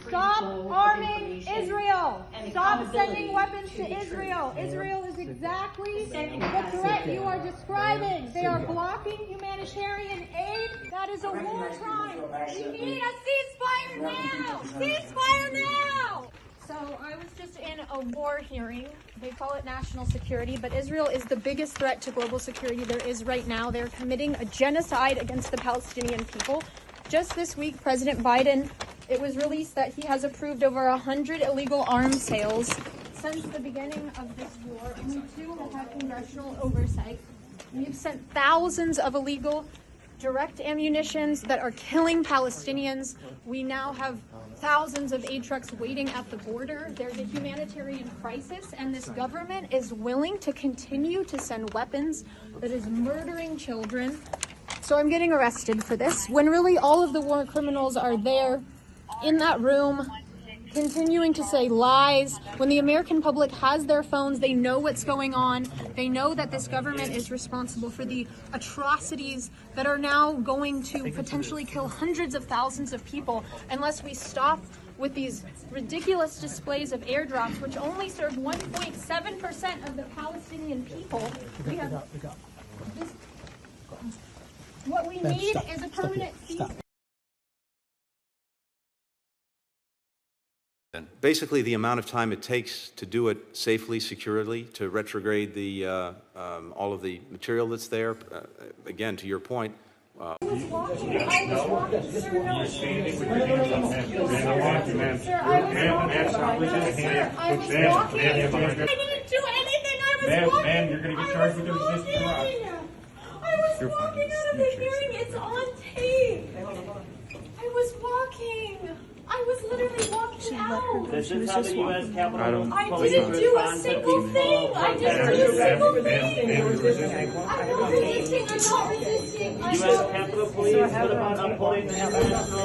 Stop arming Israel. Stop sending weapons to Israel. Israel is exactly the threat you are describing. They are blocking humanitarian aid. That is a war crime. We need a ceasefire now. Ceasefire now. So I was just in a war hearing. They call it national security, but Israel is the biggest threat to global security there is right now. They're committing a genocide against the Palestinian people. Just this week, President Biden, it was released that he has approved over 100 illegal arms sales since the beginning of this war. Only 2 have had congressional oversight. We've sent thousands of illegal direct ammunitions that are killing Palestinians. We now have thousands of aid trucks waiting at the border. There's a humanitarian crisis, and this government is willing to continue to send weapons that is murdering children. So I'm getting arrested for this, when really all of the war criminals are there in that room, continuing to say lies. When the American public has their phones, they know what's going on. They know that this government is responsible for the atrocities that are now going to potentially kill hundreds of thousands of people unless we stop with these ridiculous displays of airdrops, which only serve 1.7% of the Palestinian people. We have this. What we need is a permanent ceasefire. Basically, the amount of time it takes to do it safely, securely, to retrograde the all of the material that's there. Again, to your point. I was walking. Sir, I didn't do anything. I was walking. Ma'am, you're going to get charged with resisting arrest. I was walking out of the hearing. It's on tape. I was walking. I was literally walking out. This is how the U.S. Capitol I didn't do a single thing. I didn't do a single thing. I'm not resisting. I'm not resisting. U.S. Capitol Police put about upholding the international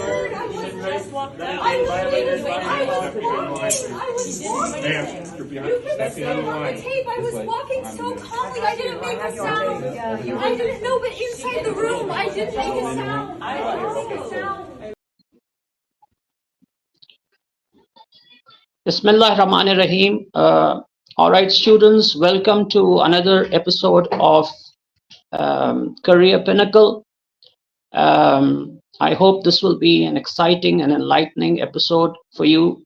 human rights that I is was violated by walking. law. I was walking. Ma'am, you're behind. You can That's see the on other the line. tape. I was walking so calmly. I didn't make a sound. I didn't know, but inside the room, I didn't make a sound. I didn't make a sound. Bismillah ar-Rahman ar-Rahim. All right, students, welcome to another episode of Career Pinnacle. I hope this will be an exciting and enlightening episode for you.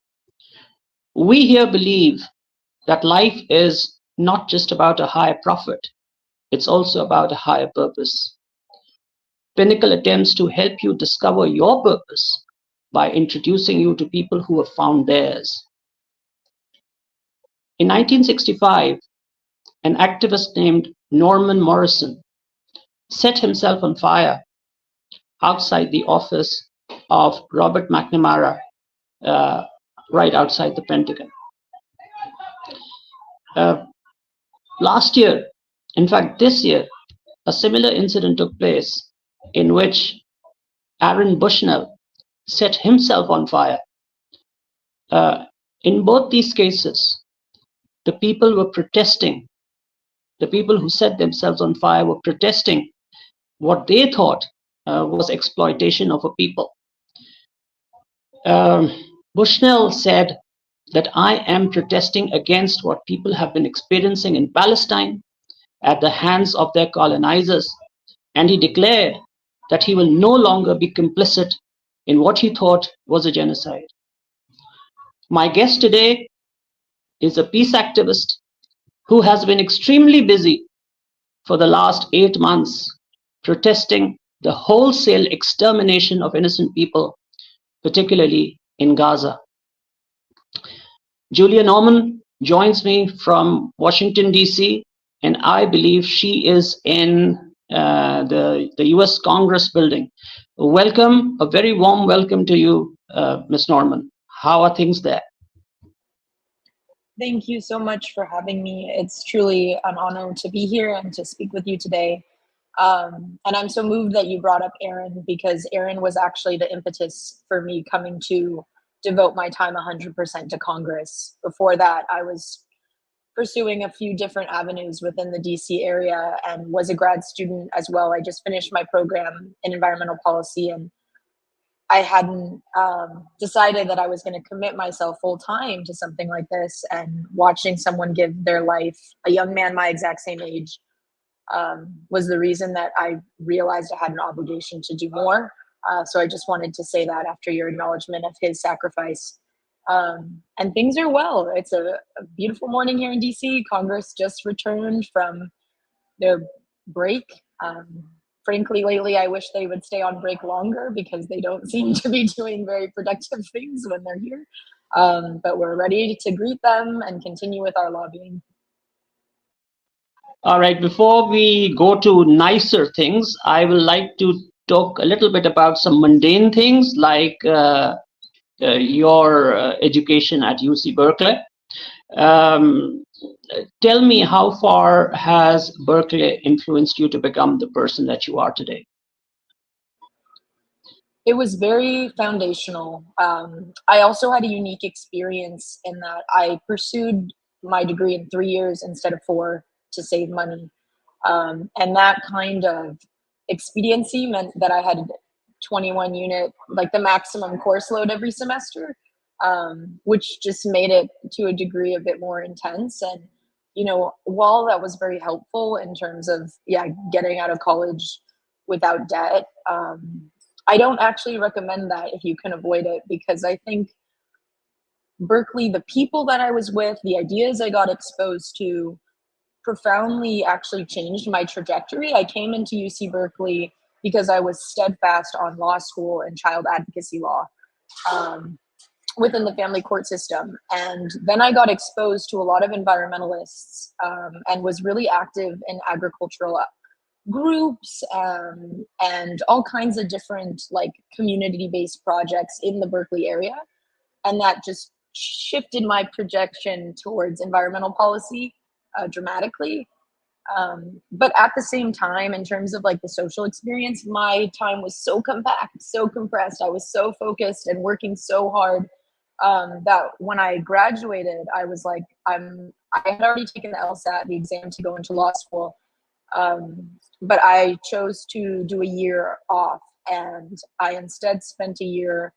We here believe that life is not just about a higher profit, it's also about a higher purpose. Pinnacle attempts to help you discover your purpose by introducing you to people who have found theirs. In 1965, an activist named Norman Morrison set himself on fire outside the office of Robert McNamara, right outside the Pentagon. Last year, in fact this year, a similar incident took place in which Aaron Bushnell set himself on fire. In both these cases, the people were protesting. The people who set themselves on fire were protesting what they thought was exploitation of a people. Bushnell said that I am protesting against what people have been experiencing in Palestine at the hands of their colonizers, and he declared that he will no longer be complicit in what he thought was a genocide. My guest today is a peace activist who has been extremely busy for the last 8 months protesting the wholesale extermination of innocent people, particularly in Gaza. Julia Norman joins me from Washington, D.C., and I believe she is in the U.S. Congress building. Welcome, a very warm welcome to you, Ms. Norman. How are things there? Thank you so much for having me. It's truly an honor to be here and to speak with you today. And I'm so moved that you brought up Aaron, because Aaron was actually the impetus for me coming to devote my time 100% to Congress. Before that, I was pursuing a few different avenues within the DC area and was a grad student as well. I just finished my program in environmental policy, and I hadn't decided that I was going to commit myself full time to something like this, and watching someone give their life, a young man my exact same age, was the reason that I realized I had an obligation to do more. So I just wanted to say that after your acknowledgement of his sacrifice. And things are well. It's a beautiful morning here in DC. Congress just returned from their break. Frankly, lately, I wish they would stay on break longer because they don't seem to be doing very productive things when they're here. But we're ready to greet them and continue with our lobbying. All right, before we go to nicer things, I would like to talk a little bit about some mundane things like your education at UC Berkeley. Tell me, how far has Berkeley influenced you to become the person that you are today? It was very foundational. I also had a unique experience in that I pursued my degree in 3 years instead of 4 to save money. And that kind of expediency meant that I had 21 unit, like the maximum course load every semester, which just made it to a degree a bit more intense. And, you know, while that was very helpful in terms of, getting out of college without debt, I don't actually recommend that if you can avoid it, because I think Berkeley, the people that I was with, the ideas I got exposed to, profoundly actually changed my trajectory. I came into UC Berkeley because I was steadfast on law school and child advocacy law within the family court system. And then I got exposed to a lot of environmentalists and was really active in agricultural groups and all kinds of different like community-based projects in the Berkeley area. And that just shifted my projection towards environmental policy dramatically. But at the same time, in terms of like the social experience, my time was so compact, so compressed. I was so focused and working so hard that when I graduated, I was like, I had already taken the LSAT, the exam to go into law school. But I chose to do a year off, and I instead spent a year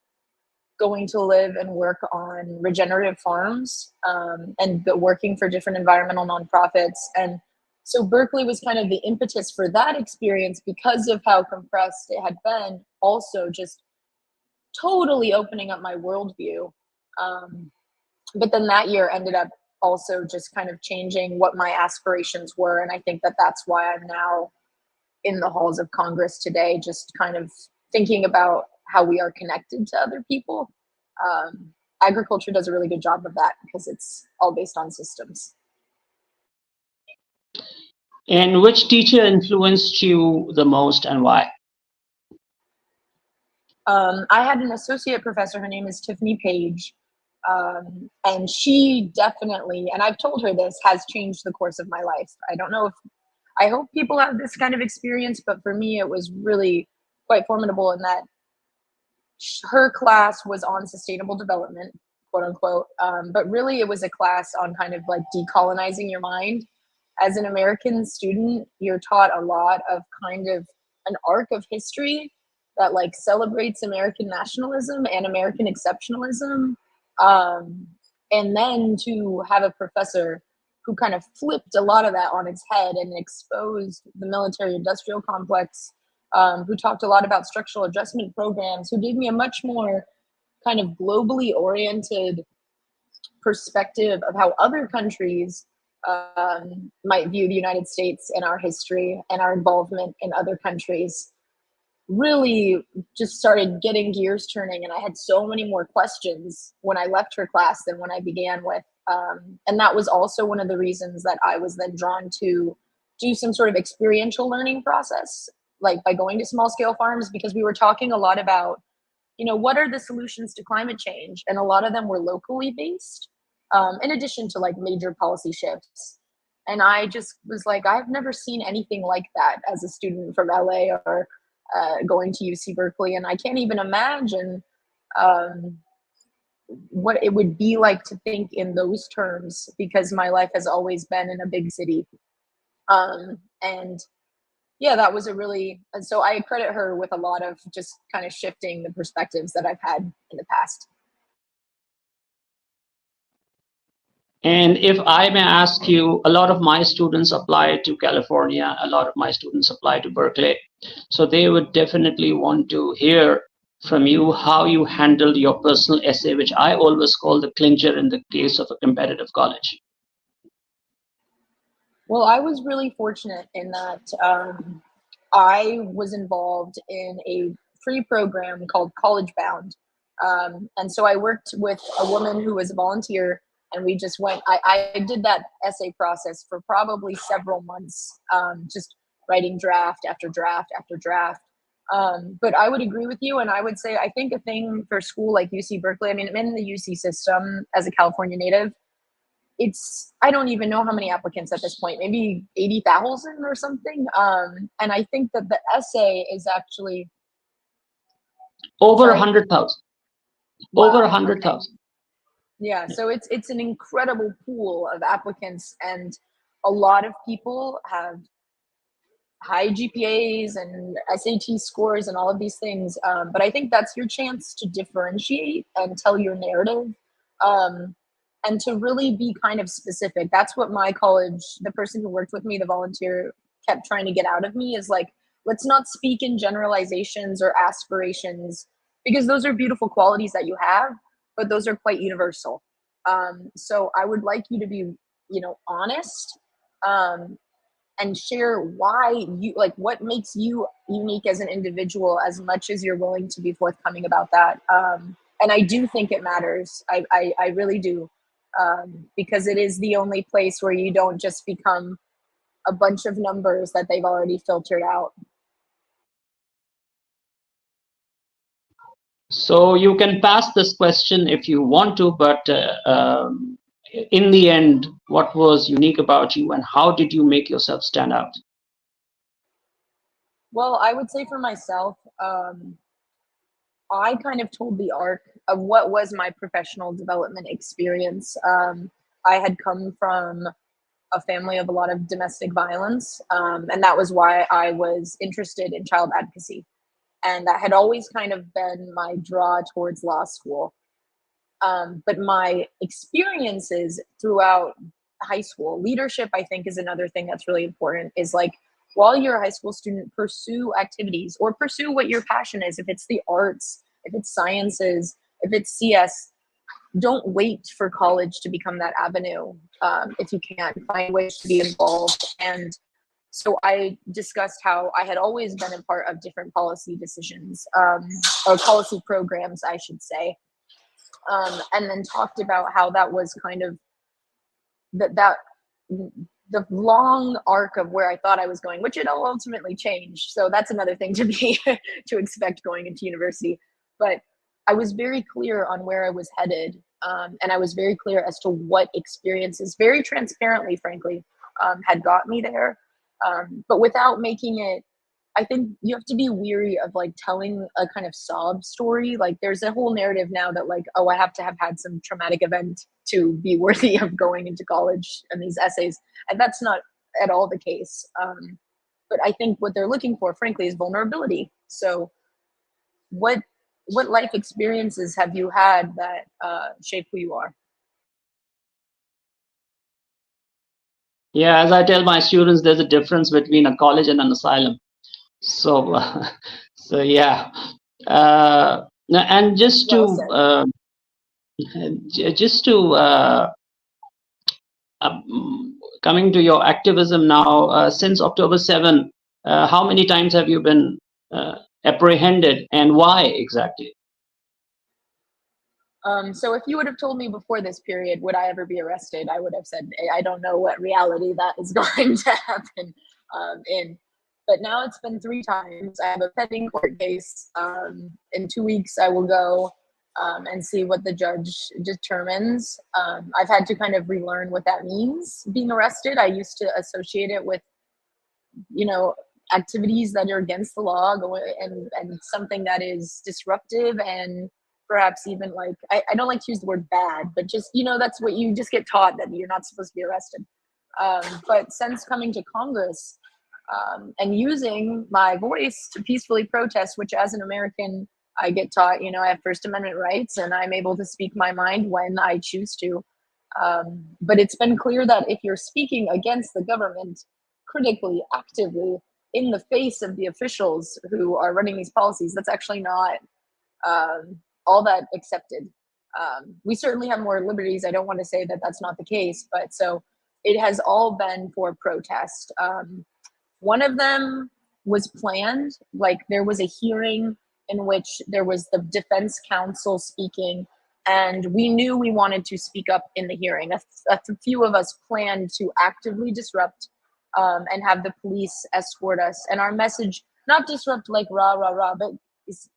going to live and work on regenerative farms and working for different environmental nonprofits. And so Berkeley was kind of the impetus for that experience because of how compressed it had been, also just totally opening up my worldview. But then that year ended up also just kind of changing what my aspirations were. And I think that that's why I'm now in the halls of Congress today, just kind of thinking about how we are connected to other people. Agriculture does a really good job of that because it's all based on systems. And which teacher influenced you the most and why? I had an associate professor, her name is Tiffany Page, and she definitely, and I've told her this, has changed the course of my life. I hope people have this kind of experience, but for me, it was really quite formidable in that her class was on sustainable development, quote unquote, but really it was a class on kind of like decolonizing your mind. As an American student, you're taught a lot of kind of an arc of history that like celebrates American nationalism and American exceptionalism. And then to have a professor who kind of flipped a lot of that on its head and exposed the military industrial complex, who talked a lot about structural adjustment programs, who gave me a much more kind of globally oriented perspective of how other countries might view the United States and our history and our involvement in other countries, really just started getting gears turning. And I had so many more questions when I left her class than when I began with. And that was also one of the reasons that I was then drawn to do some sort of experiential learning process, like by going to small scale farms, because we were talking a lot about, you know, what are the solutions to climate change? And a lot of them were locally based, in addition to like major policy shifts. And I just was like, I've never seen anything like that as a student from LA or going to UC Berkeley. And I can't even imagine what it would be like to think in those terms, because my life has always been in a big city. And yeah, that was a really, and so I credit her with a lot of just kind of shifting the perspectives that I've had in the past. And if I may ask you, a lot of my students apply to California, a lot of my students apply to Berkeley. So they would definitely want to hear from you how you handled your personal essay, which I always call the clincher in the case of a competitive college. Well, I was really fortunate in that I was involved in a free program called College Bound. And so I worked with a woman who was a volunteer, and we just went, I did that essay process for probably several months, just writing draft after draft after draft. But I would agree with you, and I would say I think a thing for school like UC Berkeley, I mean, I'm in the UC system as a California native. It's, I don't even know how many applicants at this point, maybe 80,000 or something. And I think that the essay is actually over Sorry? 100,000. Wow, Over okay. 100,000. Yeah, so it's an incredible pool of applicants, and a lot of people have high GPAs and SAT scores and all of these things. But I think that's your chance to differentiate and tell your narrative, and to really be kind of specific. That's what my college, the person who worked with me, the volunteer, kept trying to get out of me, is like, let's not speak in generalizations or aspirations, because those are beautiful qualities that you have, but those are quite universal. So I would like you to be, honest, and share why you, like, what makes you unique as an individual, as much as you're willing to be forthcoming about that. And I do think it matters. I really do, because it is the only place where you don't just become a bunch of numbers that they've already filtered out. So you can pass this question if you want to, but in the end, what was unique about you and how did you make yourself stand out? Well, I would say for myself, I kind of told the arc of what was my professional development experience. I had come from a family of a lot of domestic violence, and that was why I was interested in child advocacy. And that had always kind of been my draw towards law school. But my experiences throughout high school, leadership, I think, is another thing that's really important, is like, while you're a high school student, pursue activities or pursue what your passion is. If it's the arts, if it's sciences, if it's CS, don't wait for college to become that avenue. If you can, find ways to be involved. And so I discussed how I had always been a part of different policy decisions, or policy programs, I should say. And then talked about how that was kind of that the long arc of where I thought I was going, which it all ultimately changed. So that's another thing to be to expect going into university. But I was very clear on where I was headed, and I was very clear as to what experiences, very transparently, frankly, had got me there. But without making it, I think you have to be weary of like telling a kind of sob story. Like, there's a whole narrative now that like, oh, I have to have had some traumatic event to be worthy of going into college and these essays. And that's not at all the case. But I think what they're looking for, frankly, is vulnerability. So what life experiences have you had that shape who you are? Yeah, as I tell my students, there's a difference between a college and an asylum. So, so yeah. And just to coming to your activism now, since October 7, how many times have you been apprehended, and why exactly? So if you would have told me before this period, would I ever be arrested, I would have said, I don't know what reality that is going to happen in. But now it's been 3 times. I have a pending court case. In 2 weeks, I will go and see what the judge determines. I've had to kind of relearn what that means, being arrested. I used to associate it with, activities that are against the law, and something that is disruptive, and perhaps even like, I don't like to use the word bad, but just, that's what you just get taught, that you're not supposed to be arrested. But since coming to Congress, and using my voice to peacefully protest, which as an American, I get taught, I have First Amendment rights and I'm able to speak my mind when I choose to. But it's been clear that if you're speaking against the government critically, actively, in the face of the officials who are running these policies, that's actually not all that accepted. We certainly have more liberties. I don't want to say that that's not the case, but so it has all been for protest. One of them was planned, like there was a hearing in which there was the defense counsel speaking, and we knew we wanted to speak up in the hearing. A few of us planned to actively disrupt and have the police escort us. And our message, not disrupt like rah, rah, rah, but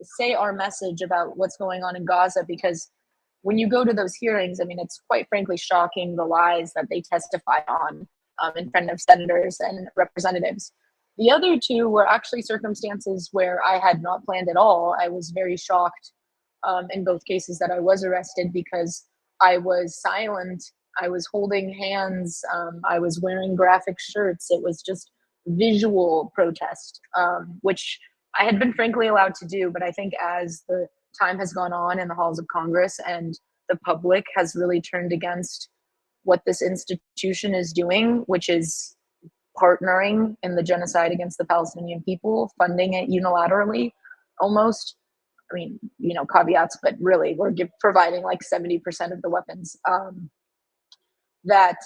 say our message about what's going on in Gaza, because when you go to those hearings, I mean, it's quite frankly shocking the lies that they testify on in front of senators and representatives. The other two were actually circumstances where I had not planned at all. I was very shocked in both cases that I was arrested because I was silent. I was holding hands. I was wearing graphic shirts. It was just visual protest, which I had been frankly allowed to do. But I think as the time has gone on in the halls of Congress and the public has really turned against what this institution is doing, which is partnering in the genocide against the Palestinian people, funding it unilaterally, almost. I mean, caveats, but really we're providing like 70% of the weapons. That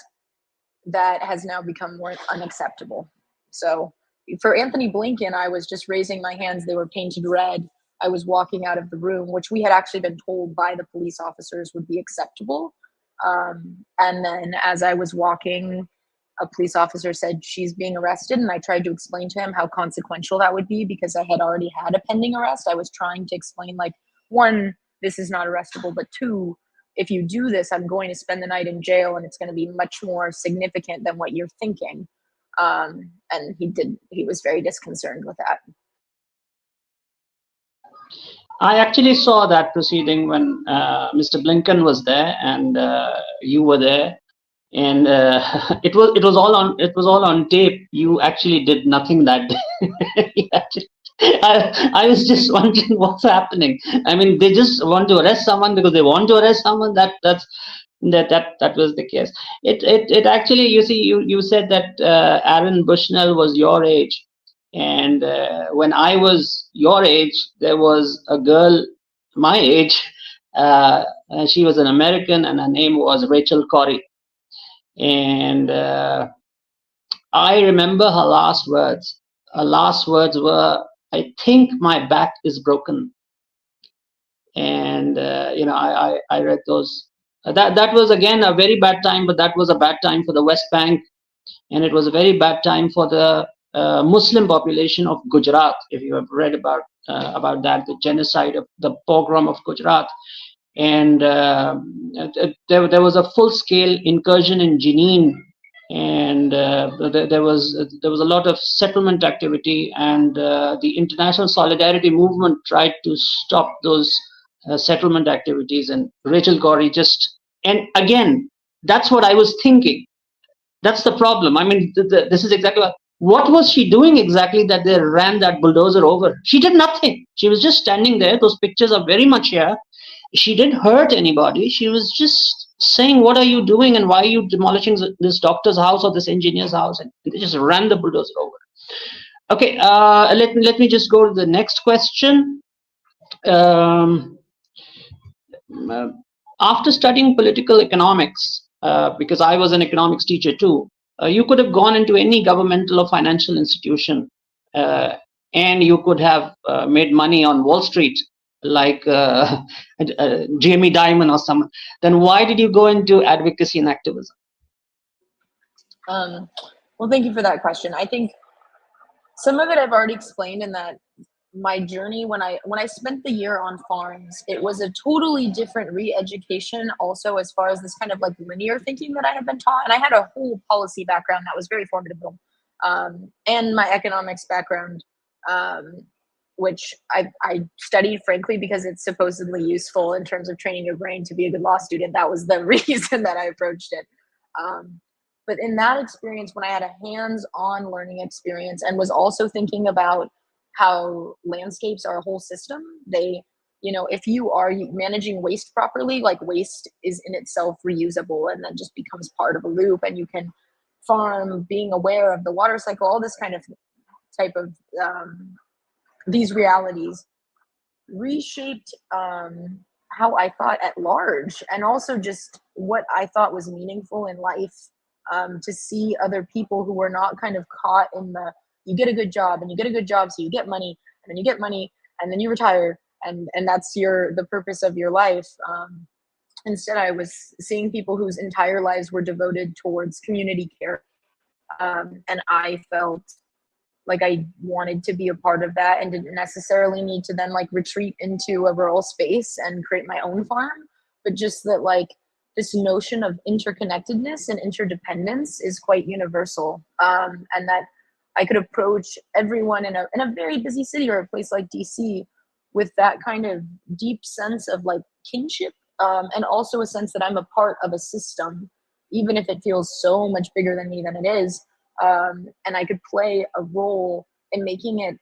has now become more unacceptable. So for Antony Blinken, I was just raising my hands. They were painted red. I was walking out of the room, which we had actually been told by the police officers would be acceptable. And then as I was walking, a police officer said, she's being arrested. And I tried to explain to him how consequential that would be because I had already had a pending arrest. I was trying to explain, like, one, this is not arrestable, but two, if you do this, I'm going to spend the night in jail and it's going to be much more significant than what you're thinking. And he was very disconcerted with that. I actually saw that proceeding when Mr. Blinken was there and you were there, and it was all on tape. You actually did nothing that day. I was just wondering what's happening. I mean, they just want to arrest someone because they want to arrest someone. That was the case. It actually, you see, you said that Aaron Bushnell was your age. And when I was your age, there was a girl my age. She was an American, and her name was Rachel Corrie. And I remember her last words. Her last words were, "I think my back is broken." And I read those. That was again a very bad time, but that was a bad time for the West Bank, and it was a very bad time for the Muslim population of Gujarat. If you have read about that, the genocide of the pogrom of Gujarat, and there was a full-scale incursion in Jenin, and there was a lot of settlement activity, and the international solidarity movement tried to stop those settlement activities. And Rachel Corrie and again, that's what I was thinking. That's the problem. I mean, this is exactly what was she doing exactly that they ran that bulldozer over? She did nothing. She was just standing there. Those pictures are very much here. She didn't hurt anybody. She was just saying, "What are you doing? And why are you demolishing this doctor's house or this engineer's house?" And they just ran the bulldozer over. Okay, let me just go to the next question. After studying political economics, because I was an economics teacher too, you could have gone into any governmental or financial institution, and you could have made money on Wall Street, like Jamie Dimon or someone. Then why did you go into advocacy and activism? Well, thank you for that question. I think some of it I've already explained in that my journey when I spent the year on farms, it was a totally different re-education also as far as this kind of like linear thinking that I had been taught. And I had a whole policy background that was very formidable, and my economics background, which I studied frankly because it's supposedly useful in terms of training your brain to be a good law student. That was the reason that I approached it. But in that experience, when I had a hands-on learning experience and was also thinking about how landscapes are a whole system, they, you know, if you are managing waste properly, like waste is in itself reusable and then just becomes part of a loop, and you can farm, being aware of the water cycle, all this kind of type of these realities reshaped how I thought at large, and also just what I thought was meaningful in life. To see other people who were not kind of caught in the, you get a good job and you get a good job, so you get money, and then you get money, and then you retire, and that's the purpose of your life. Instead, I was seeing people whose entire lives were devoted towards community care, and I felt like I wanted to be a part of that, and didn't necessarily need to then like retreat into a rural space and create my own farm, but just that like this notion of interconnectedness and interdependence is quite universal, and that I could approach everyone in a very busy city or a place like DC with that kind of deep sense of like kinship, and also a sense that I'm a part of a system, even if it feels so much bigger than me than it is. And I could play a role in making it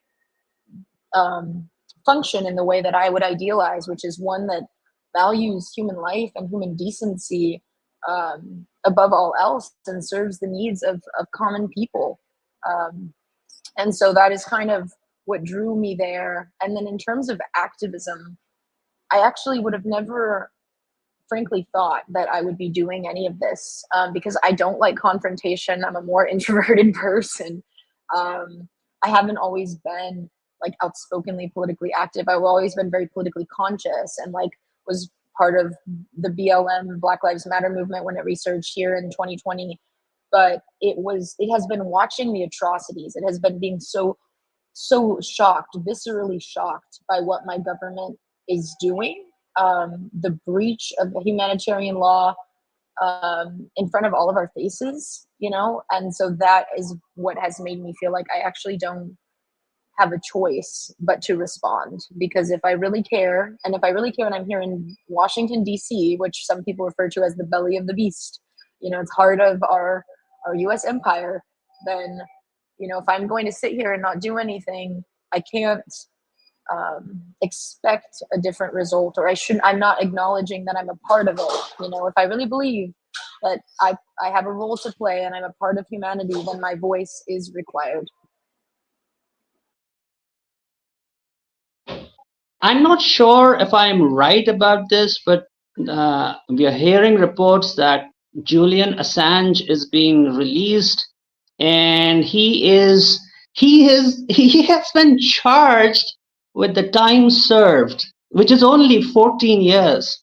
function in the way that I would idealize, which is one that values human life and human decency above all else, and serves the needs of common people. And so that is kind of what drew me there. And then in terms of activism, I actually would have never frankly thought that I would be doing any of this, because I don't like confrontation. I'm a more introverted person. I haven't always been like outspokenly politically active. I've always been very politically conscious, and like was part of the BLM Black Lives Matter movement when it resurged here in 2020. But it has been watching the atrocities. It has been being so shocked, viscerally shocked by what my government is doing. The breach of the humanitarian law in front of all of our faces, you know? And so that is what has made me feel like I actually don't have a choice but to respond. Because if I really care, and I'm here in Washington, D.C., which some people refer to as the belly of the beast, you know, it's heart of our U.S. empire, then, you know, if I'm going to sit here and not do anything, I can't expect a different result, or I'm not acknowledging that I'm a part of it. You know, if I really believe that I have a role to play and I'm a part of humanity, then my voice is required. I'm not sure if I'm right about this, but we are hearing reports that Julian Assange is being released, and he has been charged with the time served, which is only 14 years.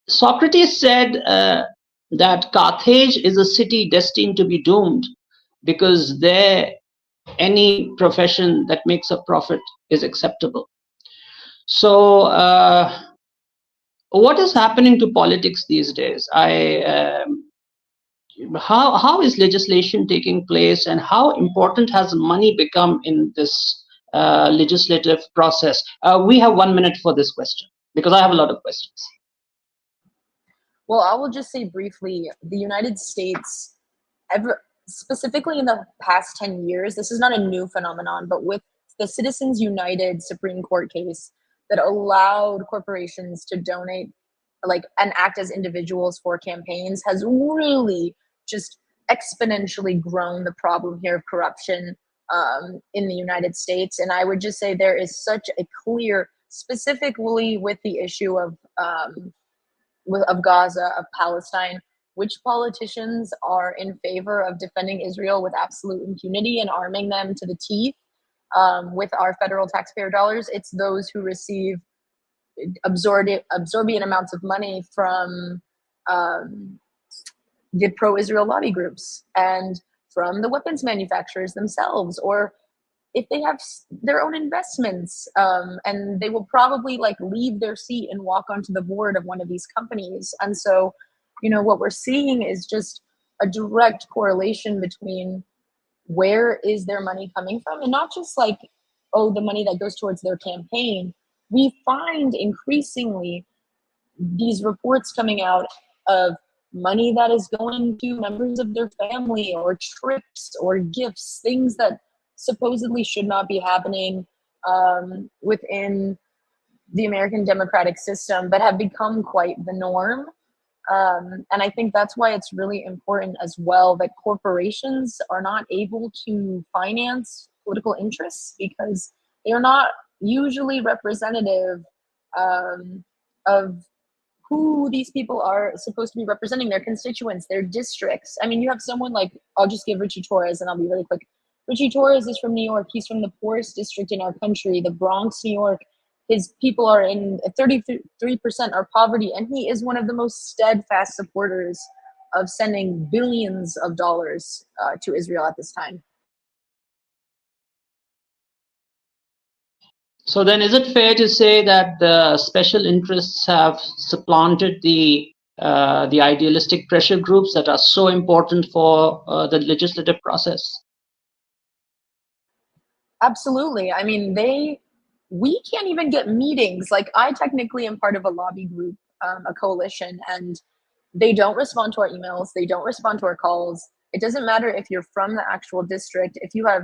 Socrates said that Carthage is a city destined to be doomed, because there any profession that makes a profit is acceptable. So what is happening to politics these days? How is legislation taking place, and how important has money become in this legislative process? We have 1 minute for this question, because I have a lot of questions. Well, I will just say briefly, the United States, specifically in the past 10 years, this is not a new phenomenon, but with the Citizens United Supreme Court case that allowed corporations to donate, like, and act as individuals for campaigns, has really just exponentially grown the problem here of corruption in the United States. And I would just say there is such a clear, specifically with the issue of Gaza, of Palestine, which politicians are in favor of defending Israel with absolute impunity and arming them to the teeth with our federal taxpayer dollars. It's those who receive absorbent amounts of money from the pro-Israel lobby groups and from the weapons manufacturers themselves, or if they have their own investments, and they will probably like leave their seat and walk onto the board of one of these companies. And so, you know, what we're seeing is just a direct correlation between where is their money coming from, and not just like, oh, the money that goes towards their campaign, we find increasingly these reports coming out of money that is going to members of their family, or trips or gifts, things that supposedly should not be happening within the American democratic system, but have become quite the norm. And I think that's why it's really important as well that corporations are not able to finance political interests, because they are not usually representative of who these people are supposed to be representing, their constituents, their districts. I mean, you have someone like, I'll just give Richie Torres, and I'll be really quick. Richie Torres is from New York. He's from the poorest district in our country, the Bronx, New York. His people are in 33% are poverty, and he is one of the most steadfast supporters of sending billions of dollars to Israel at this time. So then, is it fair to say that the special interests have supplanted the idealistic pressure groups that are so important for the legislative process? Absolutely. I mean, we can't even get meetings. Like, I technically am part of a lobby group, a coalition, and they don't respond to our emails. They don't respond to our calls. It doesn't matter if you're from the actual district. If you have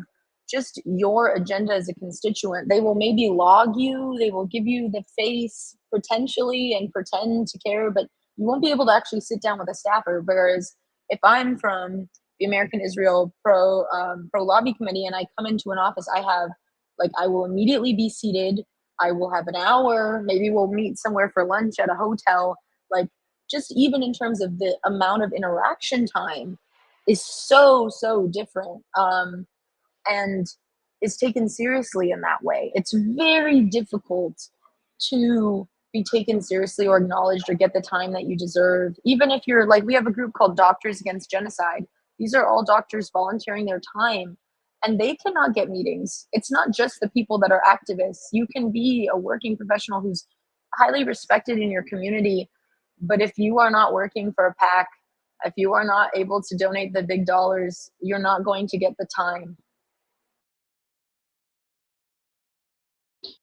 just your agenda as a constituent, they will maybe log you. They will give you the face potentially and pretend to care, but you won't be able to actually sit down with a staffer. Whereas if I'm from the American Israel pro lobby committee and I come into an office, I will immediately be seated. I will have an hour. Maybe we'll meet somewhere for lunch at a hotel. Like, just even in terms of the amount of interaction time is so different, and is taken seriously in that way. It's very difficult to be taken seriously or acknowledged or get the time that you deserve. Even if you're like, we have a group called Doctors Against Genocide. These are all doctors volunteering their time, and they cannot get meetings. It's not just the people that are activists. You can be a working professional who's highly respected in your community, but if you are not working for a PAC, if you are not able to donate the big dollars, you're not going to get the time.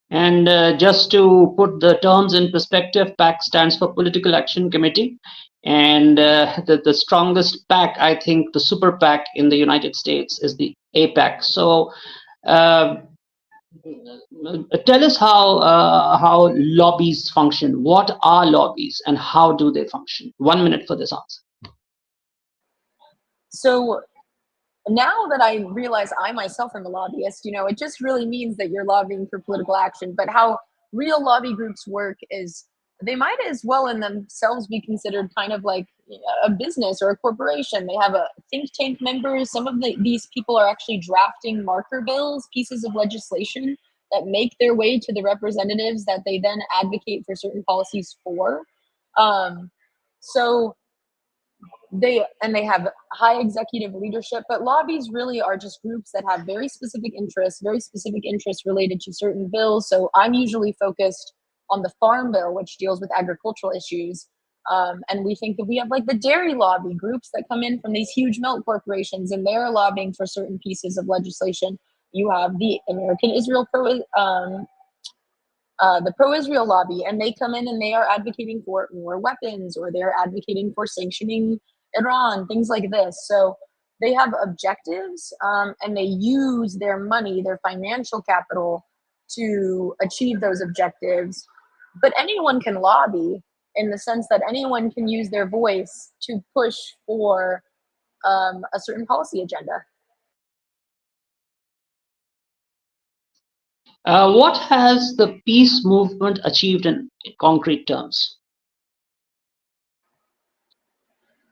And just to put the terms in perspective, PAC stands for Political Action Committee. And the strongest PAC, I think, the super PAC in the United States is the APAC. So tell us how lobbies function. What are lobbies and how do they function? 1 minute for this answer. So now that I realize I myself am a lobbyist, it just really means that you're lobbying for political action. But how real lobby groups work is they might as well in themselves be considered kind of like a business or a corporation. They have a think tank members. Some of these people are actually drafting marker bills, pieces of legislation that make their way to the representatives that they then advocate for certain policies for. So they have high executive leadership, but lobbies really are just groups that have very specific interests related to certain bills. So I'm usually focused on the farm bill, which deals with agricultural issues. And we think that we have like the dairy lobby groups that come in from these huge milk corporations, and they're lobbying for certain pieces of legislation. You have the American Israel the pro-Israel lobby, and they come in and they are advocating for more weapons, or they're advocating for sanctioning Iran, things like this. So they have objectives, and they use their money, their financial capital, to achieve those objectives. But anyone can lobby in the sense that anyone can use their voice to push for a certain policy agenda. What has the peace movement achieved in concrete terms?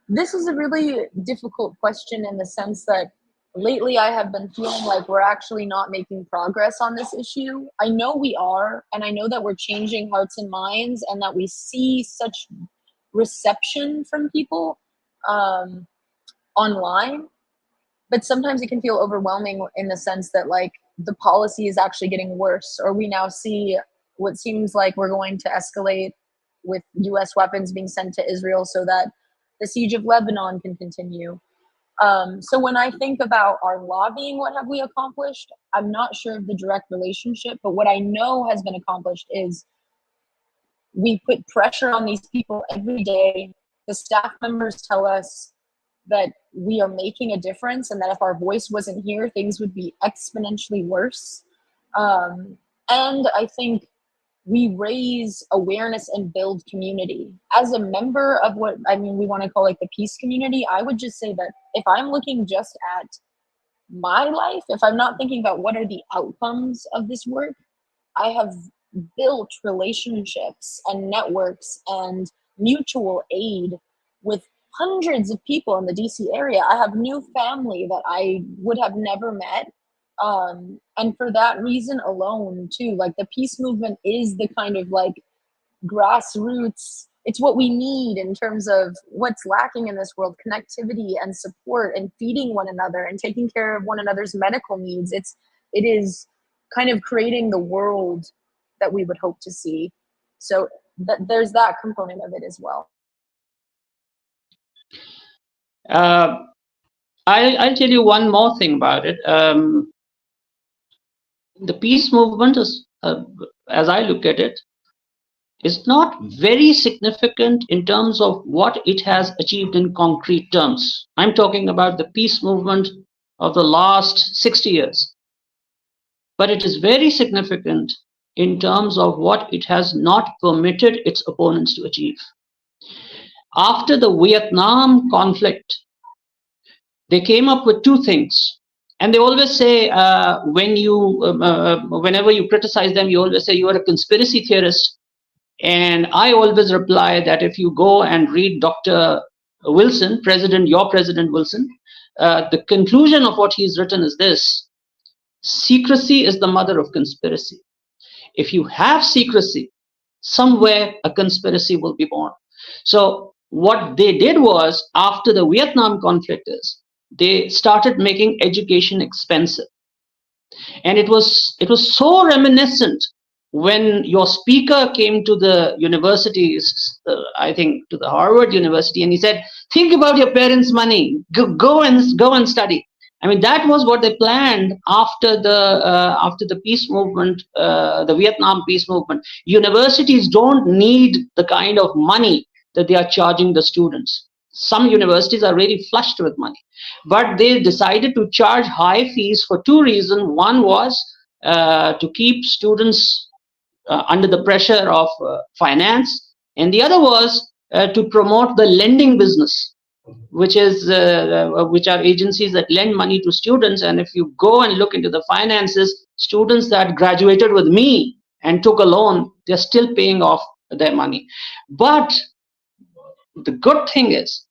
This is a really difficult question in the sense that lately I have been feeling like we're actually not making progress on this issue. I know we are, and I know that we're changing hearts and minds, and that we see such reception from people online. But sometimes it can feel overwhelming in the sense that like the policy is actually getting worse, or we now see what seems like we're going to escalate with US weapons being sent to Israel so that the siege of Lebanon can continue. So when I think about our lobbying, what have we accomplished? I'm not sure of the direct relationship, but what I know has been accomplished is we put pressure on these people every day. The staff members tell us that we are making a difference and that if our voice wasn't here, things would be exponentially worse. And I think we raise awareness and build community. As a member of what, I mean, we want to call like the peace community, I would just say that if I'm looking just at my life, if I'm not thinking about what are the outcomes of this work, I have built relationships and networks and mutual aid with hundreds of people in the DC area. I have new family that I would have never met. And for that reason alone, too, like the peace movement is the kind of like grassroots, it's what we need in terms of what's lacking in this world, connectivity and support and feeding one another and taking care of one another's medical needs. It is kind of creating the world that we would hope to see. So there's that component of it as well. I'll tell you one more thing about it. The peace movement is, as I look at it, is not very significant in terms of what it has achieved in concrete terms. I'm talking about the peace movement of the last 60 years. But it is very significant in terms of what it has not permitted its opponents to achieve. After the Vietnam conflict, they came up with two things. And they always say, whenever you criticize them, you always say you are a conspiracy theorist. And I always reply that if you go and read Dr. Wilson, your President Wilson, the conclusion of what he's written is this: secrecy is the mother of conspiracy. If you have secrecy, somewhere a conspiracy will be born. So what they did was, after the Vietnam conflict, they started making education expensive. And it was so reminiscent when your speaker came to the universities, I think to the Harvard University, and he said, think about your parents' money, go and study. I mean, that was what they planned after the peace movement, the Vietnam peace movement. Universities don't need the kind of money that they are charging the students. Some universities are really flushed with money, but they decided to charge high fees for two reasons. One was to keep students under the pressure of finance, and the other was to promote the lending business, which are agencies that lend money to students. And if you go and look into the finances, students that graduated with me and took a loan, they're still paying off their money. But the good thing is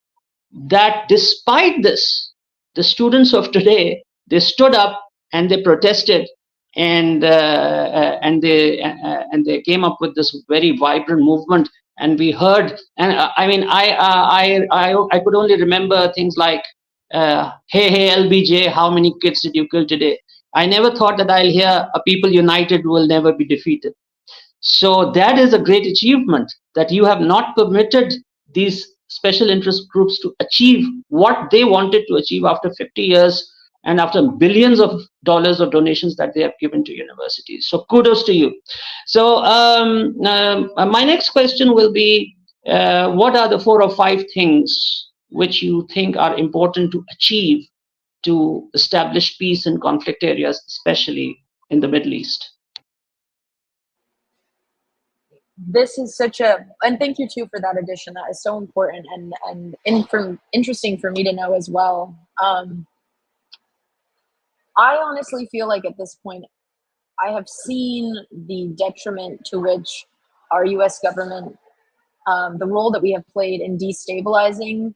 that despite this, the students of today, they stood up and they protested, and they came up with this very vibrant movement. And we heard, and I mean, I could only remember things like, hey LBJ, how many kids did you kill today? I never thought that I'll hear a people united will never be defeated. So that is a great achievement, that you have not permitted these special interest groups to achieve what they wanted to achieve after 50 years and after billions of dollars of donations that they have given to universities. So kudos to you. So my next question will be, what are the 4 or 5 things which you think are important to achieve to establish peace in conflict areas, especially in the Middle East? This is and thank you too for that addition. That is so important and interesting for me to know as well. I honestly feel like at this point, I have seen the detriment to which our US government, the role that we have played in destabilizing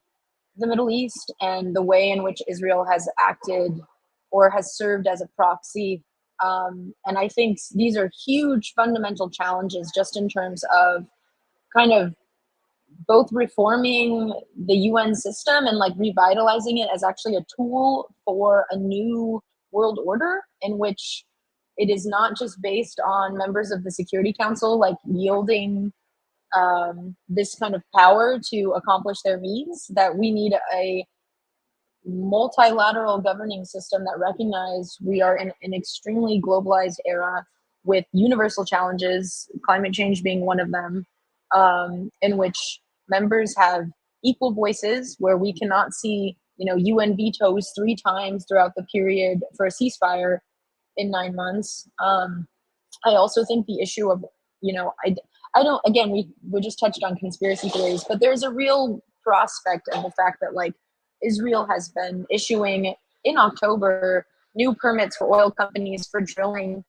the Middle East, and the way in which Israel has acted or has served as a proxy. And I think these are huge fundamental challenges just in terms of kind of both reforming the UN system and like revitalizing it as actually a tool for a new world order in which it is not just based on members of the Security Council like yielding this kind of power to accomplish their means, that we need a multilateral governing system that recognize we are in an extremely globalized era with universal challenges, climate change being one of them, in which members have equal voices, where we cannot see, UN vetoes 3 times throughout the period for a ceasefire in 9 months. I also think the issue of, I don't, again, we just touched on conspiracy theories, but there's a real prospect of the fact that, like, Israel has been issuing in October new permits for oil companies for drilling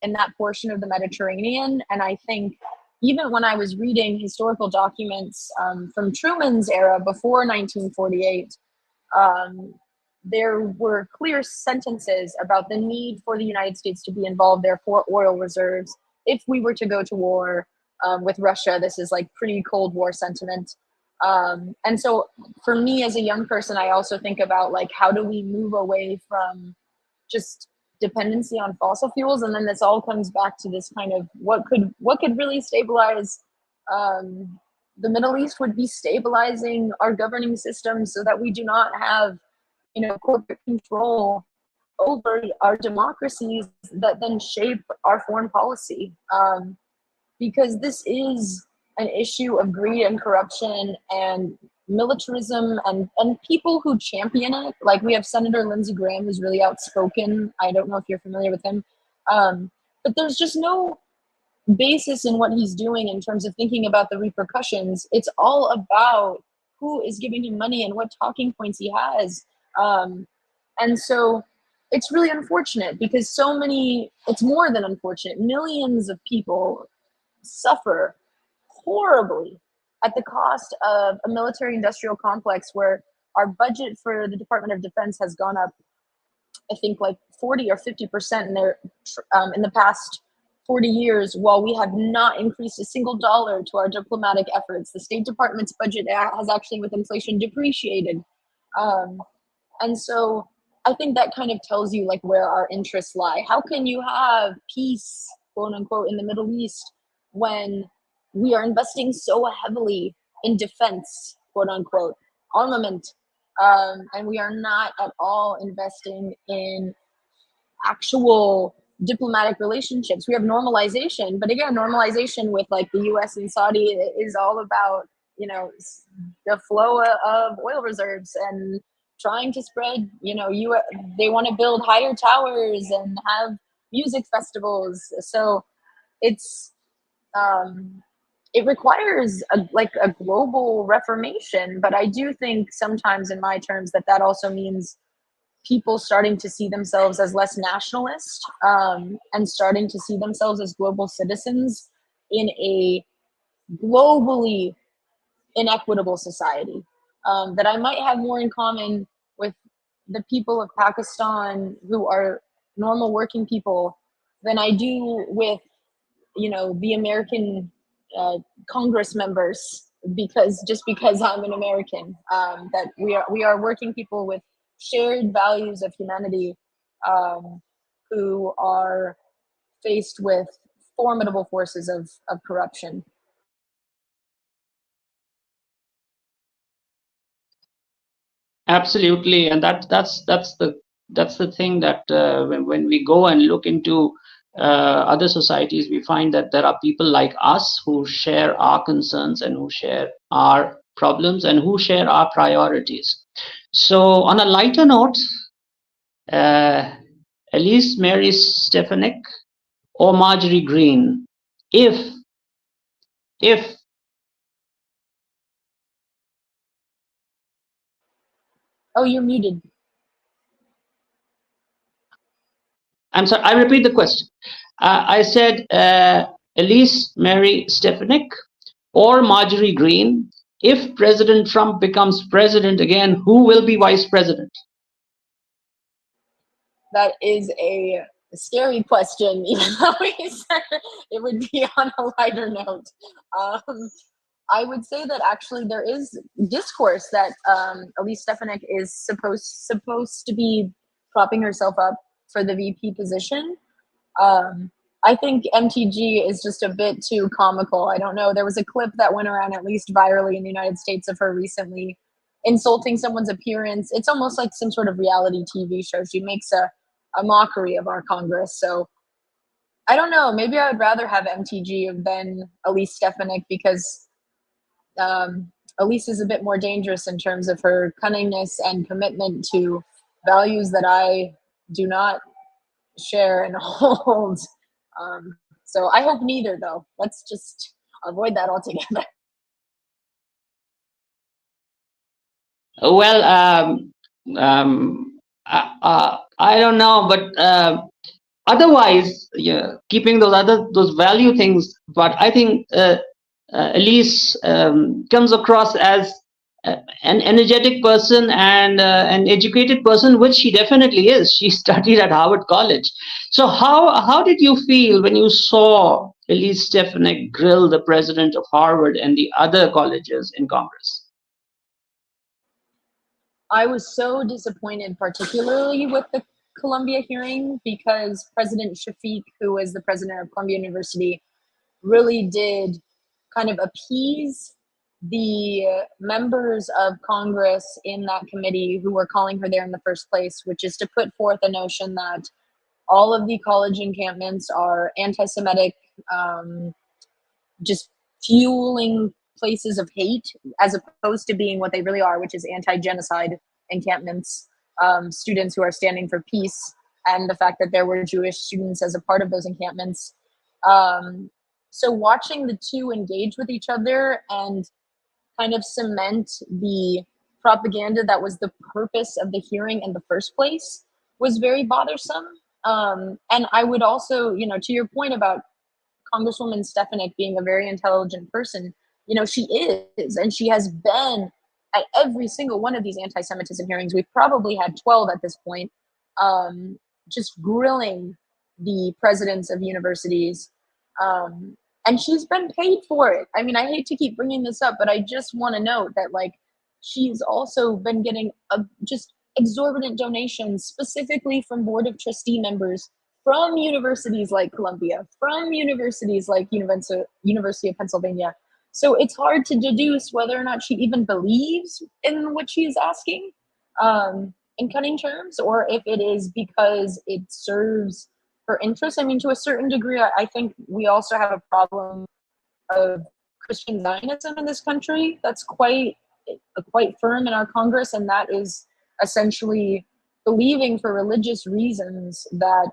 in that portion of the Mediterranean. And I think even when I was reading historical documents from Truman's era before 1948, there were clear sentences about the need for the United States to be involved there for oil reserves if we were to go to war with Russia. This is like pretty Cold War sentiment. And so for me as a young person, I also think about, like, how do we move away from just dependency on fossil fuels? And then this all comes back to this kind of what could really stabilize the Middle East would be stabilizing our governing system so that we do not have, corporate control over our democracies that then shape our foreign policy. Because this is an issue of greed and corruption and militarism and people who champion it. Like, we have Senator Lindsey Graham, who's really outspoken. I don't know if you're familiar with him. But there's just no basis in what he's doing in terms of thinking about the repercussions. It's all about who is giving him money and what talking points he has. And so it's really unfortunate because it's more than unfortunate. Millions of people suffer horribly at the cost of a military industrial complex where our budget for the Department of Defense has gone up, I think, like 40 or 50% in the past 40 years, while we have not increased a single dollar to our diplomatic efforts. The State Department's budget has actually, with inflation, depreciated. And so I think that kind of tells you, like, where our interests lie. How can you have peace, quote unquote, in the Middle East when we are investing so heavily in defense, quote unquote, armament, and we are not at all investing in actual diplomatic relationships? We have normalization, but again, normalization with, like, the US and Saudi is all about, the flow of oil reserves and trying to spread, they want to build higher towers and have music festivals. So it's, it requires a global reformation, but I do think sometimes, in my terms, that also means people starting to see themselves as less nationalist and starting to see themselves as global citizens in a globally inequitable society. That I might have more in common with the people of Pakistan who are normal working people than I do with, the American Congress members, because I'm an American. That we are working people with shared values of humanity, who are faced with formidable forces of corruption. Absolutely, and that's the thing that when we go and look into other societies, we find that there are people like us who share our concerns and who share our problems and who share our priorities. So, on a lighter note, Elise Mary Stefanik or Marjorie Green, if Oh, you're muted. I'm sorry, I repeat the question. I said Elise Mary Stefanik or Marjorie Green, if President Trump becomes president again, who will be vice president? That is a scary question, even though we said it would be on a lighter note. I would say that actually there is discourse that Elise Stefanik is supposed to be propping herself up for the VP position. I think MTG is just a bit too comical. I don't know. There was a clip that went around, at least virally in the United States, of her recently insulting someone's appearance. It's almost like some sort of reality TV show. She makes a mockery of our Congress. So I don't know, maybe I would rather have MTG than Elise Stefanik, because Elise is a bit more dangerous in terms of her cunningness and commitment to values that I do not share and hold. So I hope neither, though. Let's just avoid that altogether. Well, I don't know, but otherwise, yeah, keeping those value things. But I think Elise comes across as an energetic person and an educated person, which she definitely is. She studied at Harvard College. So how did you feel when you saw Elise Stefanik grill the president of Harvard and the other colleges in Congress? I was so disappointed, particularly with the Columbia hearing, because President Shafiq, who was the president of Columbia University, really did kind of appease the members of Congress in that committee who were calling her there in the first place, which is to put forth a notion that all of the college encampments are anti-Semitic, just fueling places of hate, as opposed to being what they really are, which is anti-genocide encampments, students who are standing for peace, and the fact that there were Jewish students as a part of those encampments. So watching the two engage with each other and kind of cement the propaganda that was the purpose of the hearing in the first place was very bothersome. And I would also, to your point about Congresswoman Stefanik being a very intelligent person, she is, and she has been at every single one of these anti-Semitism hearings. We've probably had 12 at this point, just grilling the presidents of universities. And she's been paid for it. I mean, I hate to keep bringing this up, but I just want to note that, she's also been getting just exorbitant donations, specifically from Board of Trustee members from universities like Columbia, from universities like University of Pennsylvania. So it's hard to deduce whether or not she even believes in what she's asking, in cutting terms, or if it is because it serves her interests. I mean, to a certain degree, I think we also have a problem of Christian Zionism in this country that's quite firm in our Congress, and that is essentially believing for religious reasons that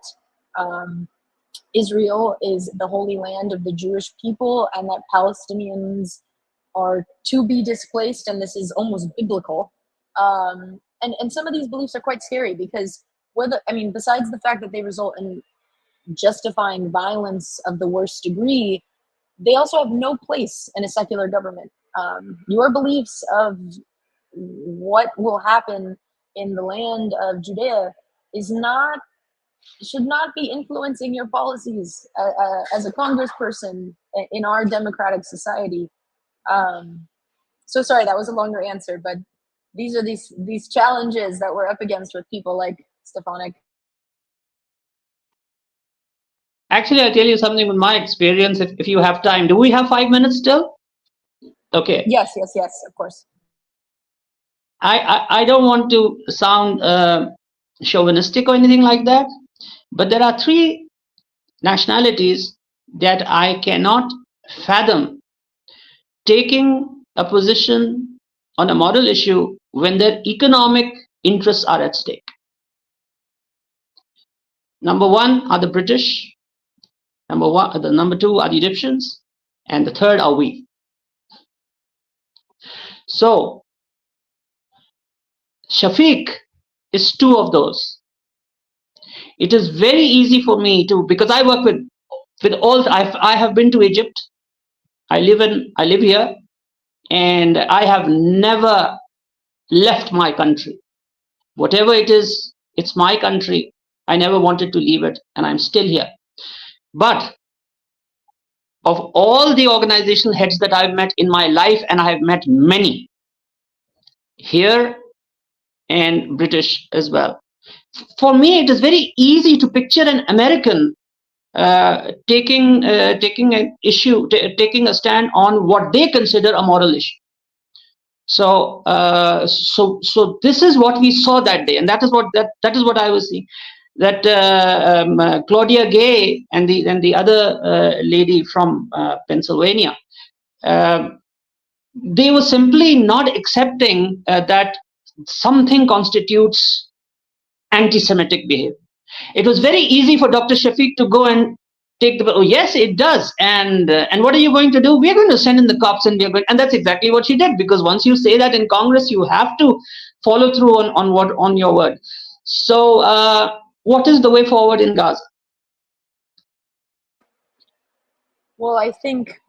Israel is the holy land of the Jewish people, and that Palestinians are to be displaced, and this is almost biblical. And some of these beliefs are quite scary, because besides the fact that they result in justifying violence of the worst degree, they also have no place in a secular government. Your beliefs of what will happen in the land of Judea should not be influencing your policies as a congressperson in our democratic society. So sorry, that was a longer answer, but these are these challenges that we're up against with people like Stefanik. Actually, I'll tell you something with my experience, if you have time. Do we have 5 minutes still? Okay. Yes, of course. I don't want to sound chauvinistic or anything like that, but there are 3 nationalities that I cannot fathom taking a position on a moral issue when their economic interests are at stake. Number 1 are the British. Number 2 are the Egyptians, and the third are we. So Shafiq is 2 of those. It is very easy for me to, because I work with all. I have been to Egypt. I live here, and I have never left my country. Whatever it is, it's my country. I never wanted to leave it, and I'm still here. But of all the organizational heads that I've met in my life, and I have met many here and British as well, for me it is very easy to picture an American taking an issue, taking a stand on what they consider a moral issue. So this is what we saw that day, and that is what I was seeing. That Claudia Gay and the other lady from Pennsylvania, they were simply not accepting that something constitutes anti-Semitic behavior. It was very easy for Dr. Shafiq to go and take the, oh yes, it does. And what are you going to do? We're going to send in the cops, and and that's exactly what she did, because once you say that in Congress, you have to follow through on your word. So what is the way forward in Gaza? Well, I think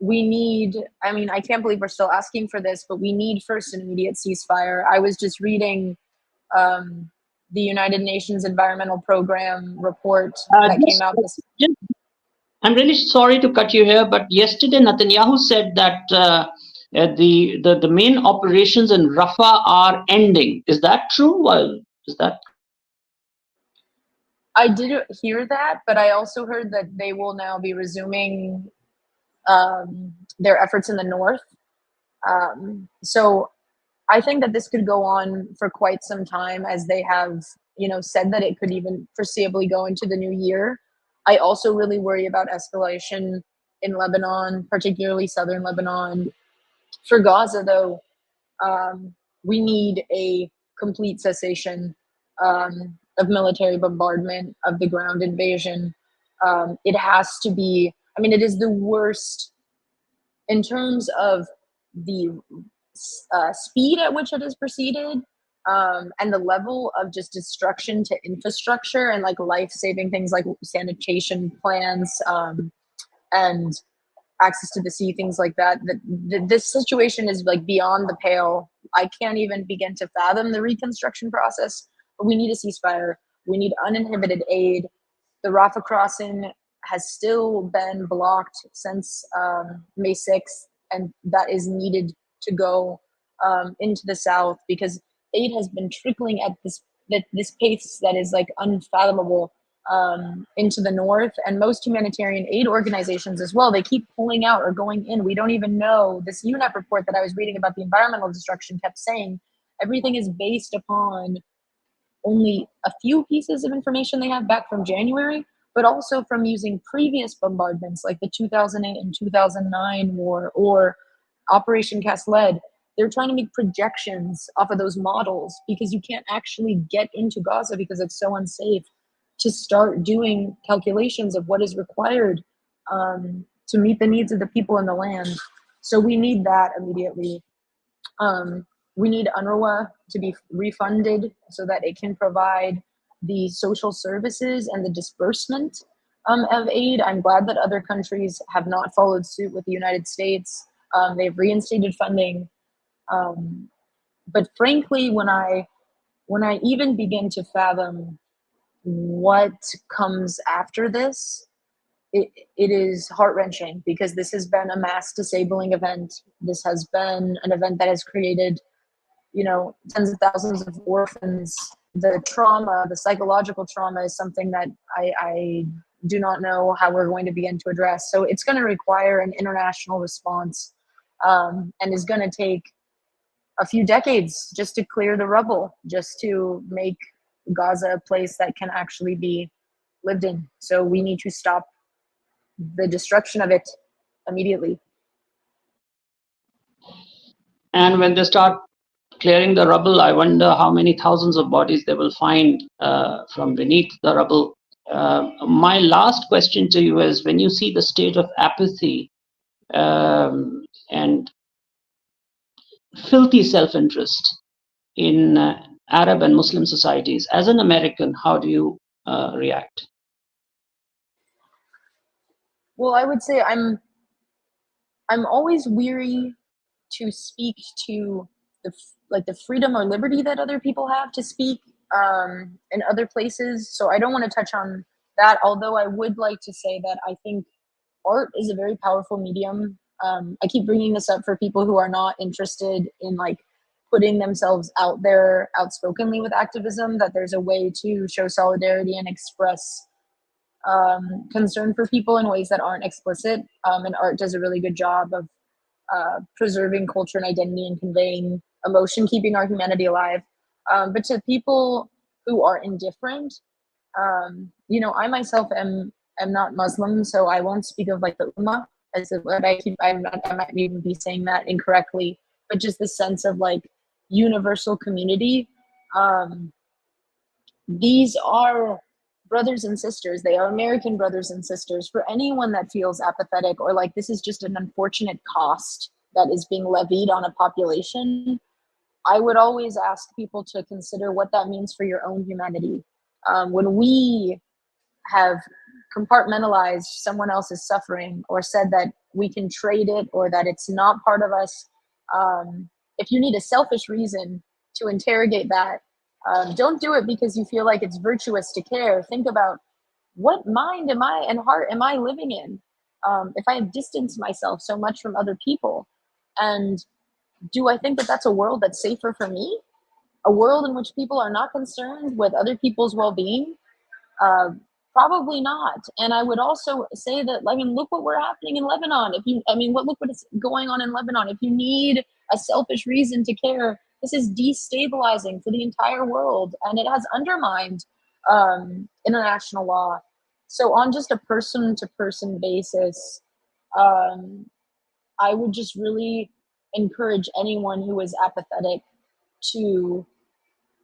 we need, I mean, I can't believe we're still asking for this, but we need first an immediate ceasefire. I was just reading the United Nations Environmental Program report that came out this. I'm really sorry to cut you here, but yesterday Netanyahu said that the main operations in Rafah are ending. Is that true? Is that? I did hear that, but I also heard that they will now be resuming their efforts in the north. So I think that this could go on for quite some time, as they have, said that it could even foreseeably go into the new year. I also really worry about escalation in Lebanon, particularly southern Lebanon. For Gaza, though, we need a complete cessation of military bombardment, of the ground invasion. It has to be, I mean, it is the worst in terms of the speed at which it has proceeded, and the level of just destruction to infrastructure and like life-saving things like sanitation plans, and access to the sea, things like that. This situation is like beyond the pale. I can't even begin to fathom the reconstruction process, but we need a ceasefire. We need uninhibited aid. The Rafah crossing has still been blocked since May 6th, and that is needed to go into the south, because aid has been trickling at this pace that is like unfathomable into the north. And most humanitarian aid organizations as well, they keep pulling out or going in. We don't even know. This UNEP report that I was reading about the environmental destruction kept saying everything is based upon only a few pieces of information they have back from January, but also from using previous bombardments like the 2008 and 2009 war or Operation Cast Lead. They're trying to make projections off of those models, because you can't actually get into Gaza because it's so unsafe, to start doing calculations of what is required to meet the needs of the people in the land. So we need that immediately. We need UNRWA to be refunded so that it can provide the social services and the disbursement of aid. I'm glad that other countries have not followed suit with the United States. They've reinstated funding. But frankly, when I even begin to fathom what comes after this, it is heart-wrenching, because this has been a mass disabling event. This has been an event that has created, tens of thousands of orphans. The trauma, the psychological trauma, is something that I do not know how we're going to begin to address. So it's going to require an international response, and is going to take a few decades just to clear the rubble, just to make Gaza a place that can actually be lived in. So we need to stop the destruction of it immediately. And when they start clearing the rubble, I wonder how many thousands of bodies they will find from beneath the rubble. My last question to you is, when you see the state of apathy and filthy self-interest in Arab and Muslim societies, as an American, how do you react? Well, I would say I'm always weary to speak to the freedom or liberty that other people have to speak in other places. So I don't want to touch on that, although I would like to say that I think art is a very powerful medium. I keep bringing this up for people who are not interested in putting themselves out there outspokenly with activism, that there's a way to show solidarity and express concern for people in ways that aren't explicit. And art does a really good job of preserving culture and identity and conveying emotion, keeping our humanity alive. But to people who are indifferent, you know, I myself am not Muslim, so I won't speak of like the Ummah as what I might even be saying that incorrectly, but just the sense of like universal community. These are brothers and sisters. They are American brothers and sisters. For anyone that feels apathetic or like this is just an unfortunate cost that is being levied on a population, I would always ask people to consider what that means for your own humanity. When we have compartmentalized someone else's suffering or said that we can trade it or that it's not part of us, if you need a selfish reason to interrogate that, don't do it because you feel like it's virtuous to care. Think about what mind am I and heart am I living in? If I have distanced myself so much from other people, and do I think that that's a world that's safer for me? A world in which people are not concerned with other people's well-being? Probably not. And I would also say that, I mean, look what we're happening in Lebanon. Look what is going on in Lebanon. If you need a selfish reason to care, this is destabilizing for the entire world, and it has undermined international law. So on just a person-to-person basis, I would just really encourage anyone who is apathetic to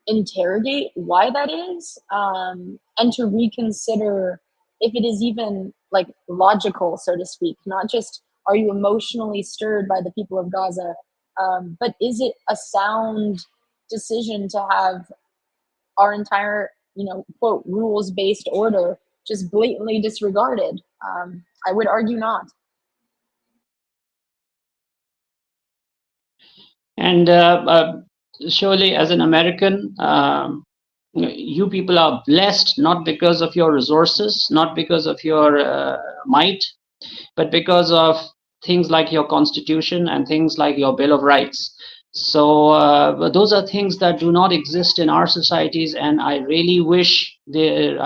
interrogate why that is, and to reconsider if it is even like logical, so to speak. Not just are you emotionally stirred by the people of Gaza, but is it a sound decision to have our entire, quote, rules-based order just blatantly disregarded? I would argue not. And surely, as an American, you people are blessed not because of your resources, not because of your might, but because of things like your Constitution and things like your Bill of Rights. So those are things that do not exist in our societies, and I really wish they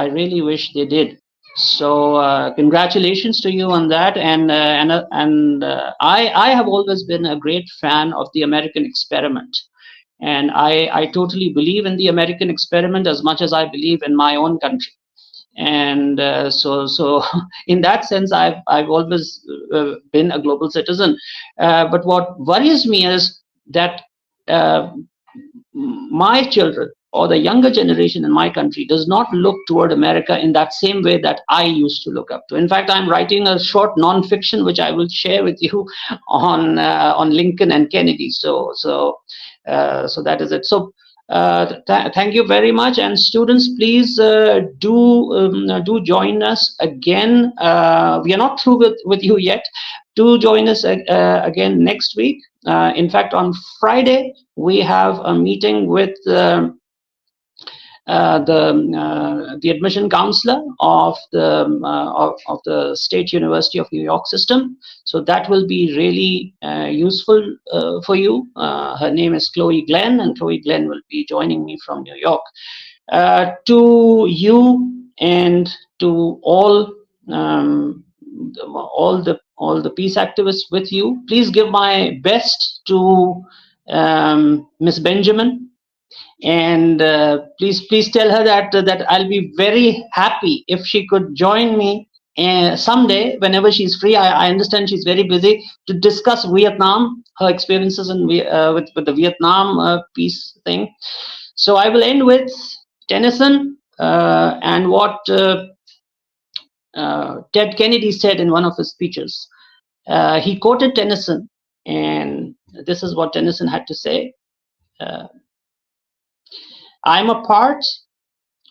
did. So congratulations to you on that. And I have always been a great fan of the American experiment, and I totally believe in the American experiment as much as I believe in my own country. And so in that sense, I've always been a global citizen. But what worries me is that my children or the younger generation in my country does not look toward America in that same way that I used to look up to. In fact, I'm writing a short non-fiction which I will share with you on Lincoln and Kennedy. So that is it. So thank you very much, and students, please do join us again. We are not through with you yet. Do join us again next week. In fact, on Friday we have a meeting with the admission counselor of the State University of New York system. So that will be really useful for you. Her name is Chloe Glenn, and Chloe Glenn will be joining me from New York. To you and to all the peace activists with you, please give my best to Miss Benjamin. And please tell her that I'll be very happy if she could join me someday whenever she's free. I understand she's very busy, to discuss Vietnam, her experiences with the Vietnam peace thing. So I will end with Tennyson and what Ted Kennedy said in one of his speeches. He quoted Tennyson, and this is what Tennyson had to say. I'm a part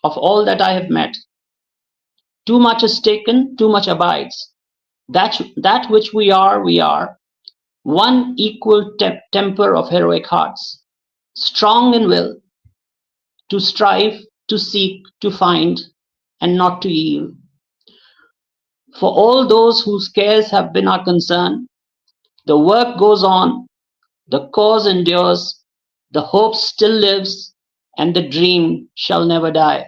of all that I have met. Too much is taken, too much abides. That which we are. One equal temper of heroic hearts, strong in will, to strive, to seek, to find, and not to yield. For all those whose cares have been our concern, the work goes on, the cause endures, the hope still lives, and the dream shall never die.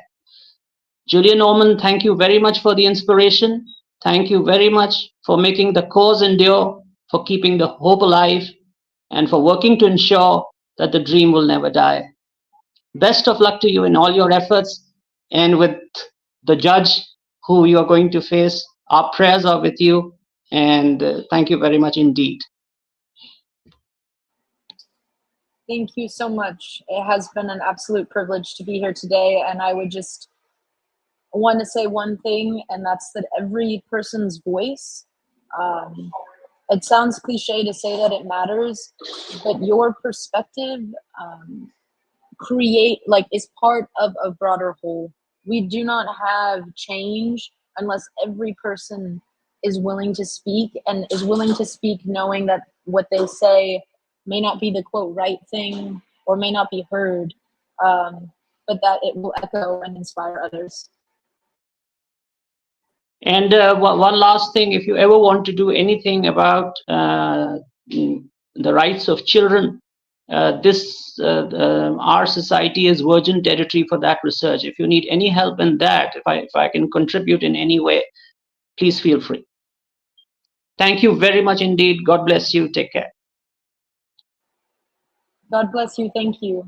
Julia Norman, thank you very much for the inspiration. Thank you very much for making the cause endure, for keeping the hope alive, and for working to ensure that the dream will never die. Best of luck to you in all your efforts, and with the judge who you are going to face, our prayers are with you, and thank you very much indeed. Thank you so much. It has been an absolute privilege to be here today, and I would just want to say one thing, and that's that every person's voice, it sounds cliche to say that it matters, but your perspective is part of a broader whole. We do not have change unless every person is willing to speak, and is willing to speak knowing that what they say may not be the quote right thing or may not be heard, but that it will echo and inspire others. And one last thing, if you ever want to do anything about the rights of children, our society is virgin territory for that research. If you need any help in that, if I can contribute in any way, please feel free. Thank you very much indeed. God bless you. Take care. God bless you. Thank you.